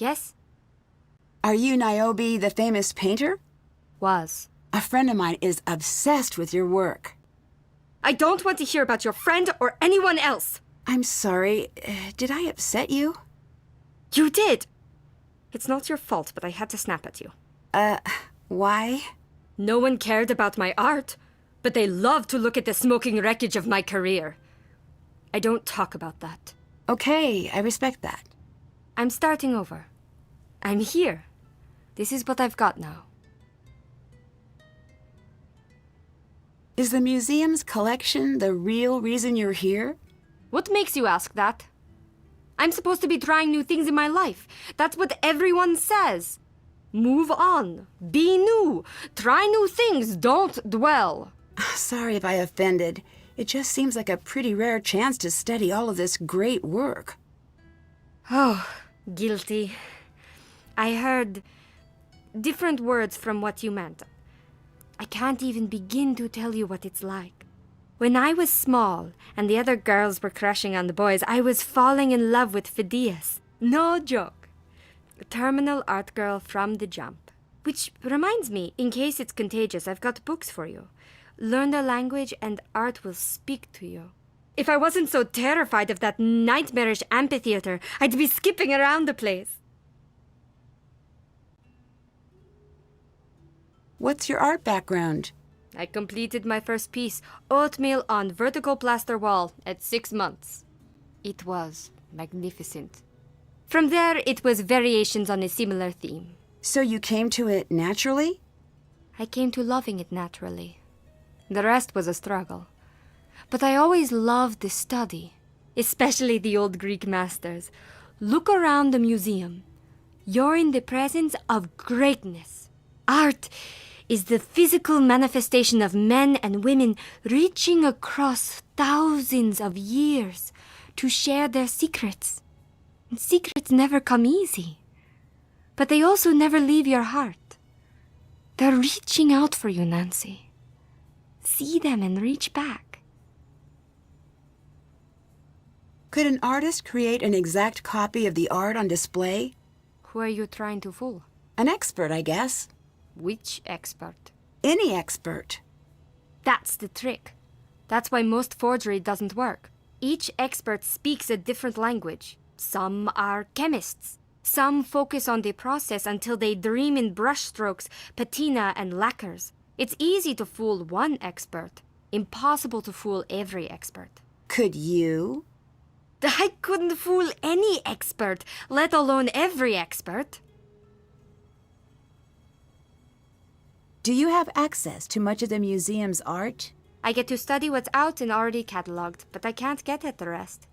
Yes? Are you Niobe, the famous painter? Was. A friend of mine is obsessed with your work. I don't want to hear about your friend or anyone else. I'm sorry. Did I upset you? You did. It's not your fault, but I had to snap at you. Why? No one cared about my art, but they loved to look at the smoking wreckage of my career. I don't talk about that. Okay, I respect that. I'm starting over. I'm here. This is what I've got now. Is the museum's collection the real reason you're here? What makes you ask that? I'm supposed to be trying new things in my life. That's what everyone says. Move on. Be new. Try new things. Don't dwell. Sorry if I offended. It just seems like a pretty rare chance to study all of this great work. Oh, guilty. I heard different words from what you meant. I can't even begin to tell you what it's like. When I was small and the other girls were crushing on the boys, I was falling in love with Phidias. No joke. A terminal art girl from the jump. Which reminds me, in case it's contagious, I've got books for you. Learn the language and art will speak to you. If I wasn't so terrified of that nightmarish amphitheater, I'd be skipping around the place. What's your art background? I completed my first piece, oatmeal on vertical plaster wall, at 6 months. It was magnificent. From there, it was variations on a similar theme. So you came to it naturally? I came to loving it naturally. The rest was a struggle. But I always loved the study, especially the old Greek masters. Look around the museum. You're in the presence of greatness. Art is the physical manifestation of men and women reaching across thousands of years to share their secrets. And secrets never come easy. But they also never leave your heart. They're reaching out for you, Nancy. See them and reach back. Could an artist create an exact copy of the art on display? Who are you trying to fool? An expert, I guess. Which expert? Any expert. That's the trick. That's why most forgery doesn't work. Each expert speaks a different language. Some are chemists. Some focus on the process until they dream in brushstrokes, patina, and lacquers. It's easy to fool one expert. Impossible to fool every expert. Could you? I couldn't fool any expert, let alone every expert. Do you have access to much of the museum's art? I get to study what's out and already cataloged, but I can't get at the rest.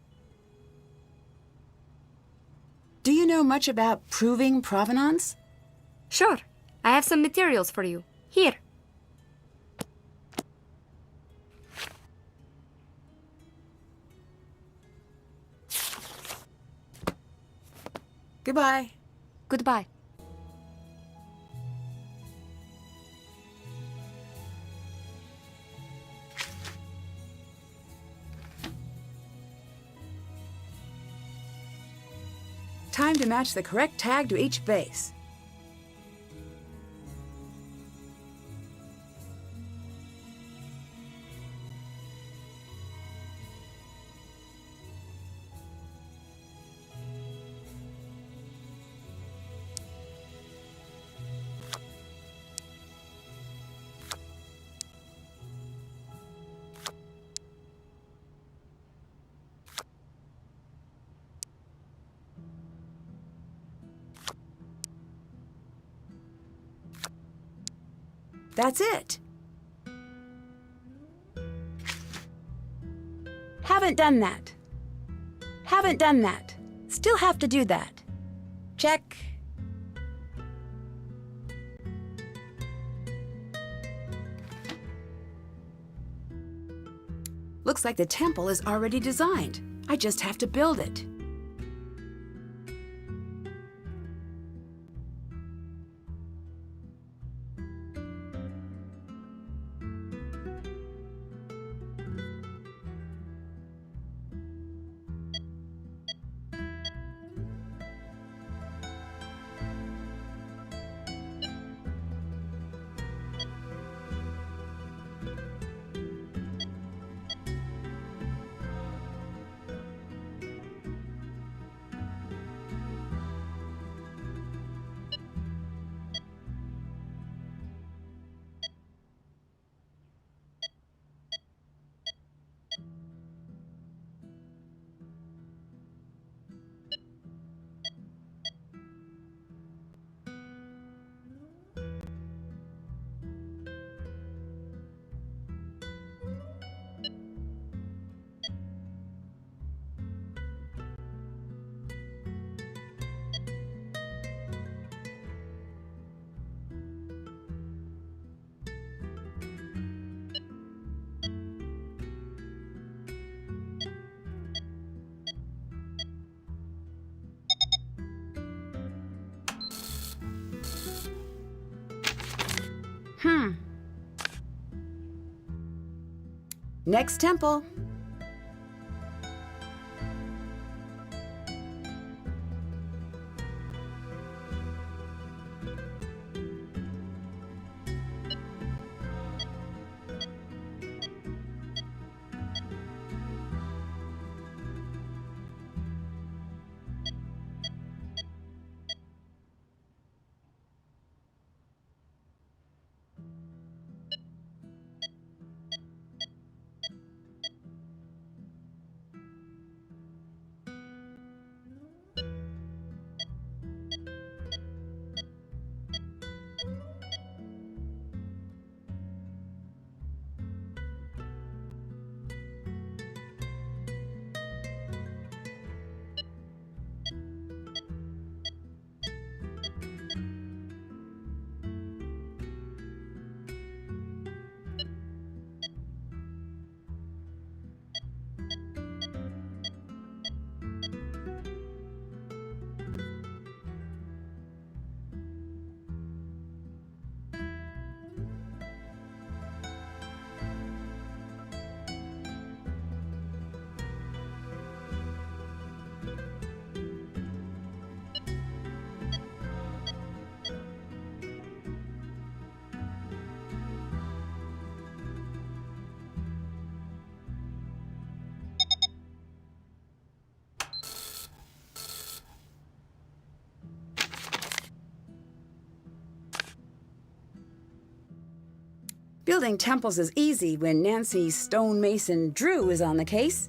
Do you know much about proving provenance? Sure. I have some materials for you. Here. Goodbye. Goodbye. Time to match the correct tag to each base. That's it. Haven't done that. Haven't done that. Still have to do that. Check. Looks like the temple is already designed. I just have to build it. Next temple. Building temples is easy when Nancy Stonemason Drew is on the case.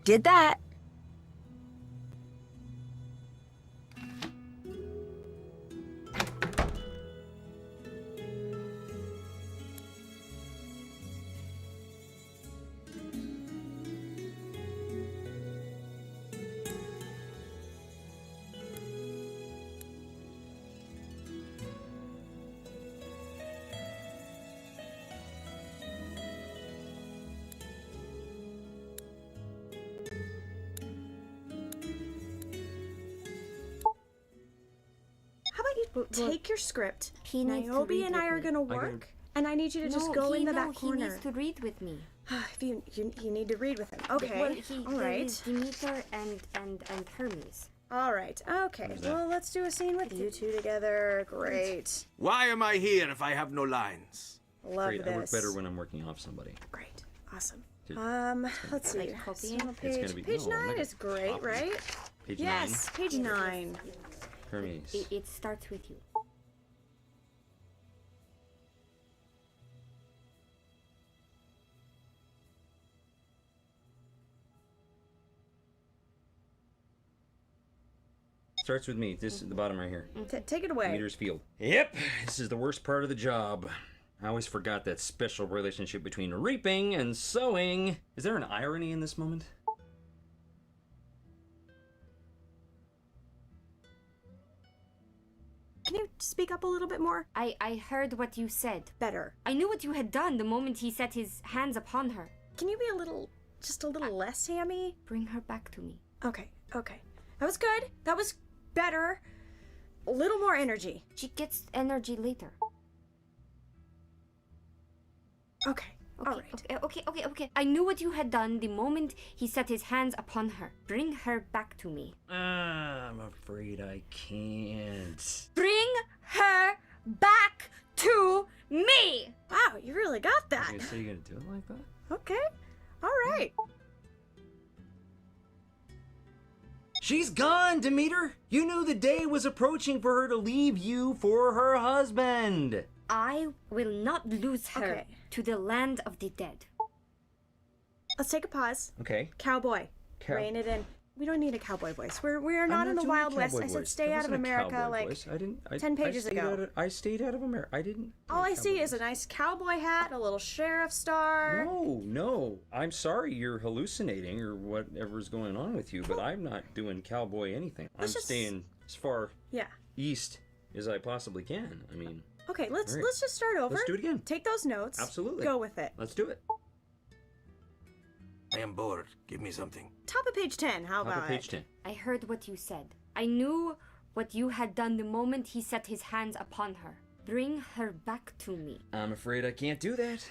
Did that. Take your script. He needs to Niobe read and I with are me. gonna work, and I need you to just go in the back he corner. needs to read with me. If you need to read with him. Okay. Well, All there right. is Demeter and Hermes. All right. Okay. Well, let's do a scene with you two together. Great. Why am I here if I have no lines? Love Great, this. I work better when I'm working off somebody. Great. Awesome. Dude, Let's see. Like copying? So It's page gonna be- page no, I'm not 9 gonna is great, copy. right? Page Yes, page 9. 9. Hermes. It starts with you. Starts with me. This is the bottom right here. Take it away. Meter's field. Yep, this is the worst part of the job. I always forgot that special relationship between reaping and sowing. Is there an irony in this moment? Can you speak up a little bit more? I heard what you said. Better. I knew what you had done the moment he set his hands upon her. Can you be just a little less hammy? Bring her back to me. Okay. That was good. That was better. A little more energy. She gets energy later. Okay. All right. Okay. I knew what you had done the moment he set his hands upon her. Bring her back to me. I'm afraid I can't. Bring her back to me! Wow, you really got that. You say you're gonna do it like that? Okay. All right. She's gone, Demeter! You knew the day was approaching for her to leave you for her husband! I will not lose her Okay. to the land of the dead. Let's take a pause. Okay. Cowboy. Rein it in. We don't need a cowboy voice. We're not in the Wild West. I said stay out of America like 10 pages ago. I stayed out of America. I didn't. All I see is a nice cowboy hat, a little sheriff star. No. I'm sorry you're hallucinating or whatever's going on with you, but I'm not doing cowboy anything. I'm staying as far Yeah. east as I possibly can. I mean, Okay, let's right. let's just start over. Let's do it again. Take those notes. Absolutely. Go with it. let's do it. I am bored. Give me something. Top of page 10. How Top about of page it? 10. I heard what you said. I knew what you had done the moment he set his hands upon her. Bring her back to me. I'm afraid I can't do that.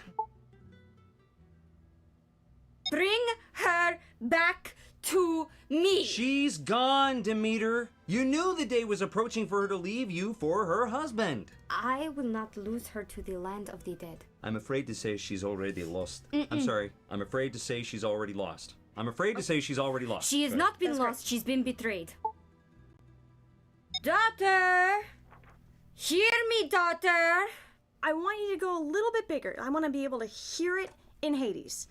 Bring her back to me! She's gone, Demeter. You knew the day was approaching for her to leave you for her husband. I will not lose her to the land of the dead. I'm afraid to say she's already lost. I'm sorry. I'm afraid to say she's already lost. I'm afraid to say she's already lost. She has Go not been That's lost, she's been betrayed. Daughter! Hear me, daughter! I want you to go a little bit bigger. I want to be able to hear it in Hades.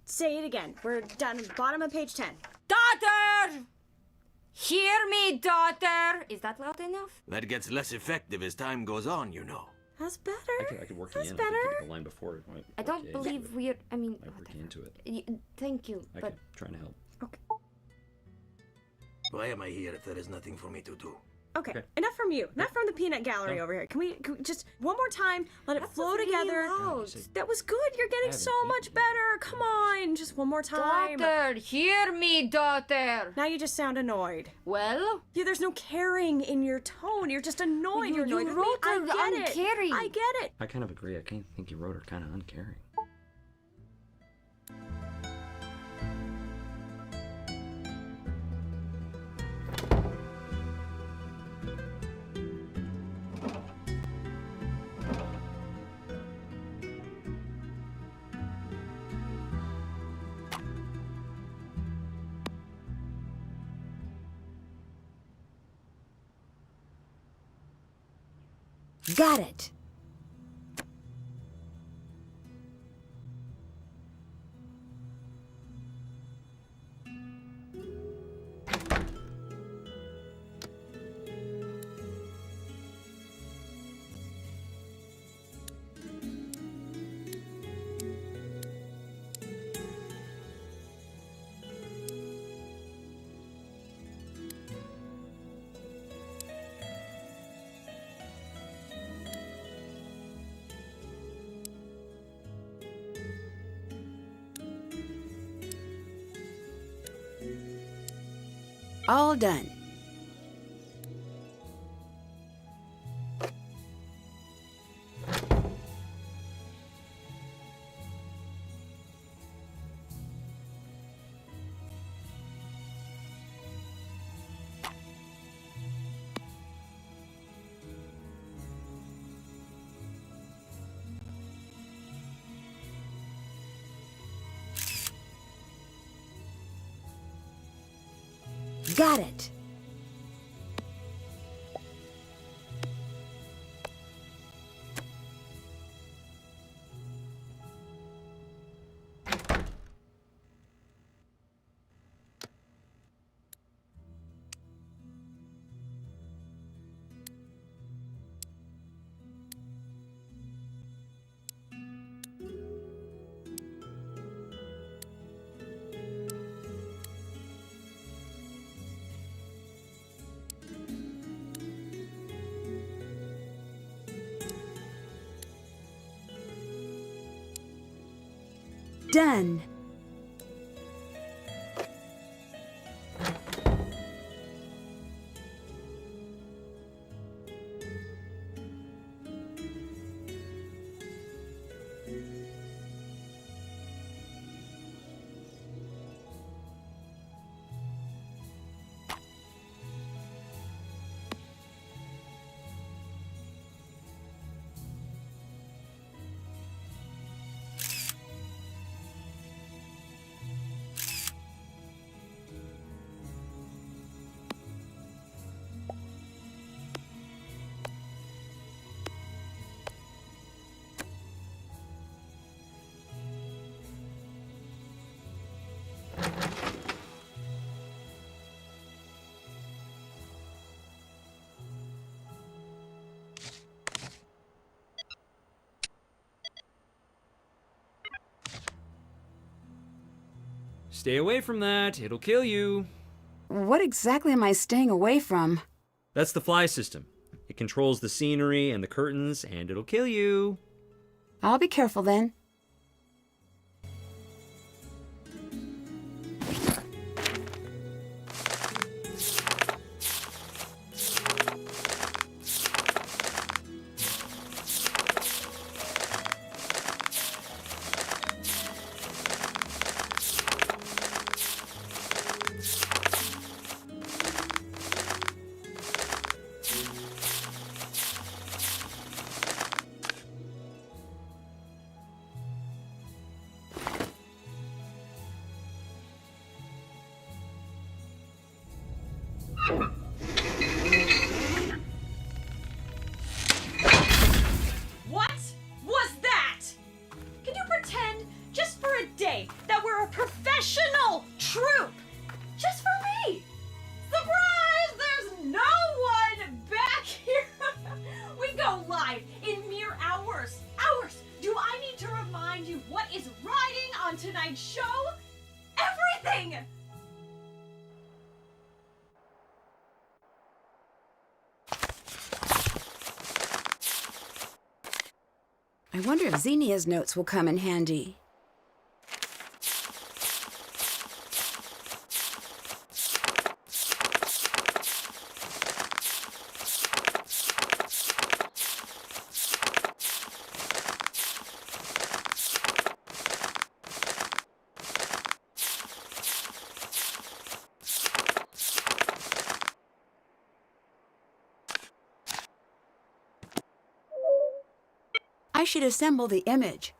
Say it again. We're down at the bottom of page 10. Daughter! Hear me, daughter! Is that loud enough? That gets less effective as time goes on, you know. That's better. I could work That's you in. better. I could get the line before it. I don't believe we're. I mean, I work you into it. thank you, I but could trying to help. Okay. Why am I here if there is nothing for me to do? Okay. Enough from you. Enough from the peanut gallery over here. Can we just one more time let it flow together? loud. That was good. You're getting so much better. Come on. Just one more time. Daughter, hear me, daughter! Now you just sound annoyed. Well, Yeah, there's no caring in your tone. You're just annoyed. You're annoyed with me. wrote I her get it. uncaring. I get it. I kind of agree. I think you wrote her kind of uncaring. Got it. All done. Got it. Done. Stay away from that. It'll kill you. What exactly am I staying away from? That's the fly system. It controls the scenery and the curtains, and it'll kill you. I'll be careful then. What was that? Can you pretend, just for a day, that we're a professional troupe? Just for me! Surprise! There's no one back here! We go live in mere hours. Hours! Do I need to remind you what is riding on tonight's show? Everything! I wonder if Xenia's notes will come in handy. I should assemble the image.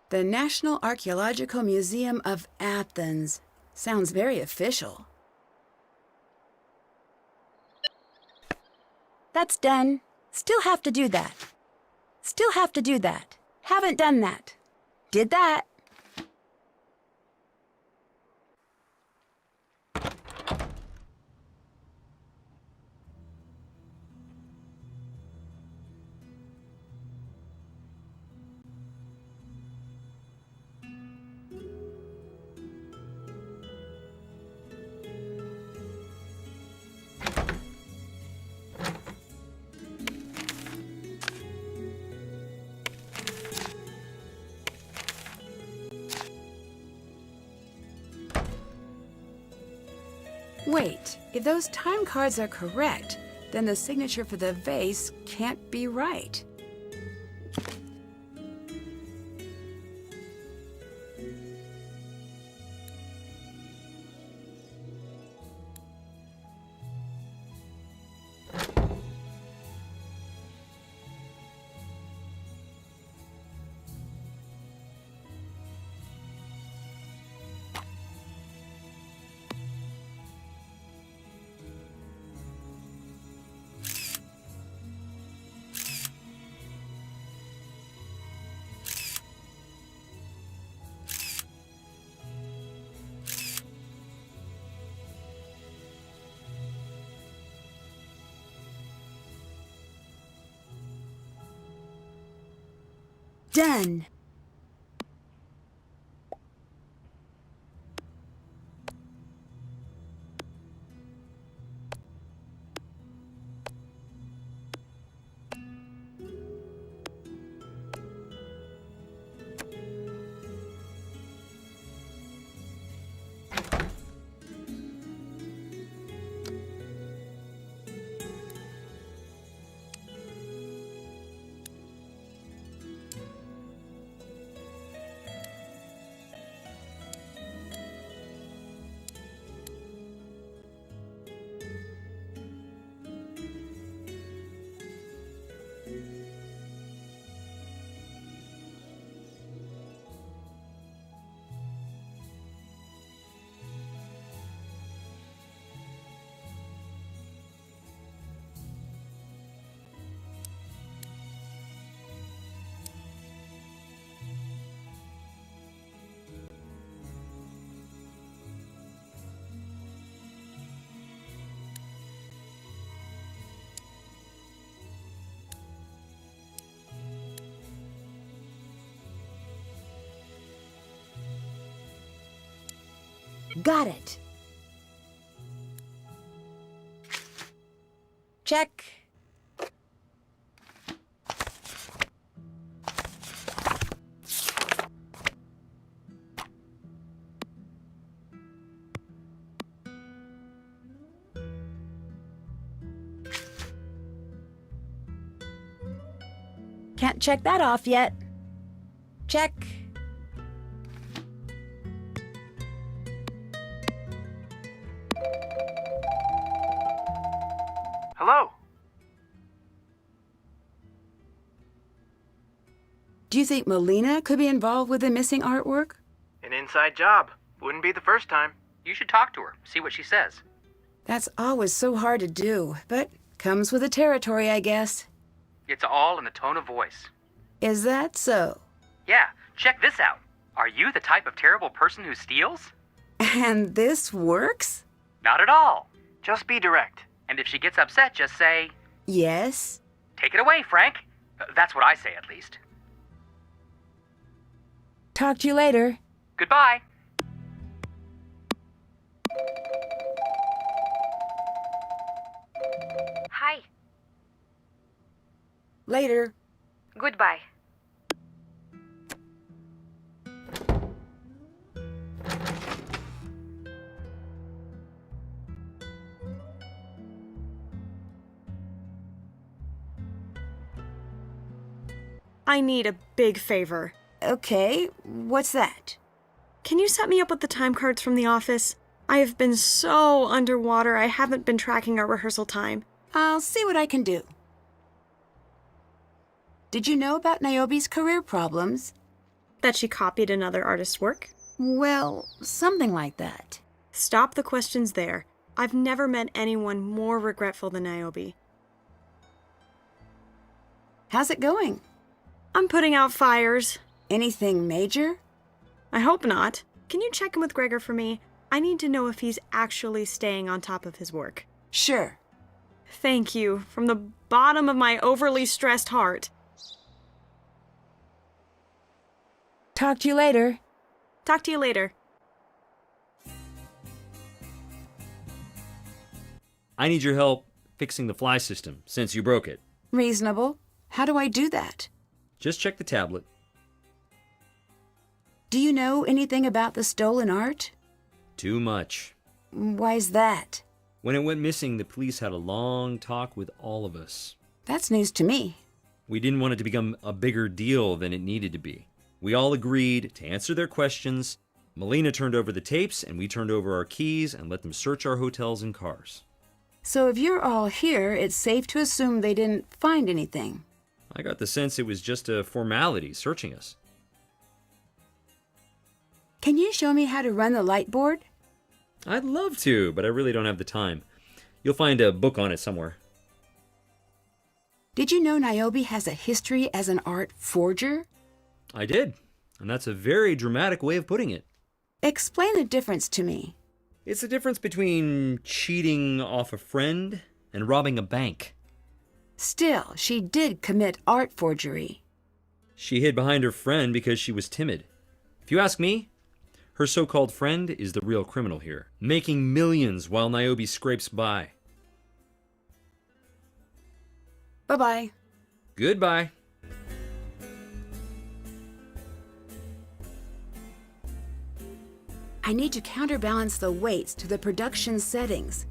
The National Archaeological Museum of Athens. Sounds very official. That's done. Still have to do that. Still have to do that. Haven't done that. Did that. Wait, if those time cards are correct, then the signature for the vase can't be right. Done. Got it. Check. Can't check that off yet. Check. Hello. Do you think Melina could be involved with the missing artwork? An inside job. Wouldn't be the first time. You should talk to her, see what she says. That's always so hard to do, but comes with the territory, I guess. It's all in the tone of voice. Is that so? Yeah, check this out. Are you the type of terrible person who steals? And this works? Not at all. Just be direct. And if she gets upset, just say, Yes. "Take it away, Frank." That's what I say, at least. Talk to you later. Goodbye. Hi. Later. Goodbye. I need a big favor. Okay, what's that? Can you set me up with the time cards from the office? I have been so underwater, I haven't been tracking our rehearsal time. I'll see what I can do. Did you know about Niobe's career problems? That she copied another artist's work? Well, something like that. Stop the questions there. I've never met anyone more regretful than Niobe. How's it going? I'm putting out fires. Anything major? I hope not. Can you check in with Gregor for me? I need to know if he's actually staying on top of his work. Sure. Thank you, from the bottom of my overly stressed heart. Talk to you later. Talk to you later. I need your help fixing the fly system, since you broke it. Reasonable. How do I do that? Just check the tablet. Do you know anything about the stolen art? Too much. Why's that? When it went missing, the police had a long talk with all of us. That's news to me. We didn't want it to become a bigger deal than it needed to be. We all agreed to answer their questions. Melina turned over the tapes, and we turned over our keys and let them search our hotels and cars. So if you're all here, it's safe to assume they didn't find anything. I got the sense it was just a formality searching us. Can you show me how to run the light board? I'd love to, but I really don't have the time. You'll find a book on it somewhere. Did you know Niobe has a history as an art forger? I did, and that's a very dramatic way of putting it. Explain the difference to me. It's the difference between cheating off a friend and robbing a bank. Still, she did commit art forgery. She hid behind her friend because she was timid. If you ask me, her so-called friend is the real criminal here, making millions while Niobe scrapes by. Bye-bye. Goodbye. I need to counterbalance the weights to the production settings.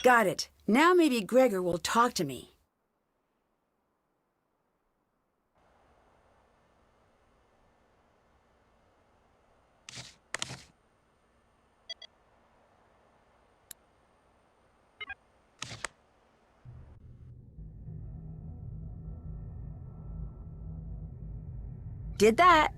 Got it. Now maybe Gregor will talk to me. Did that.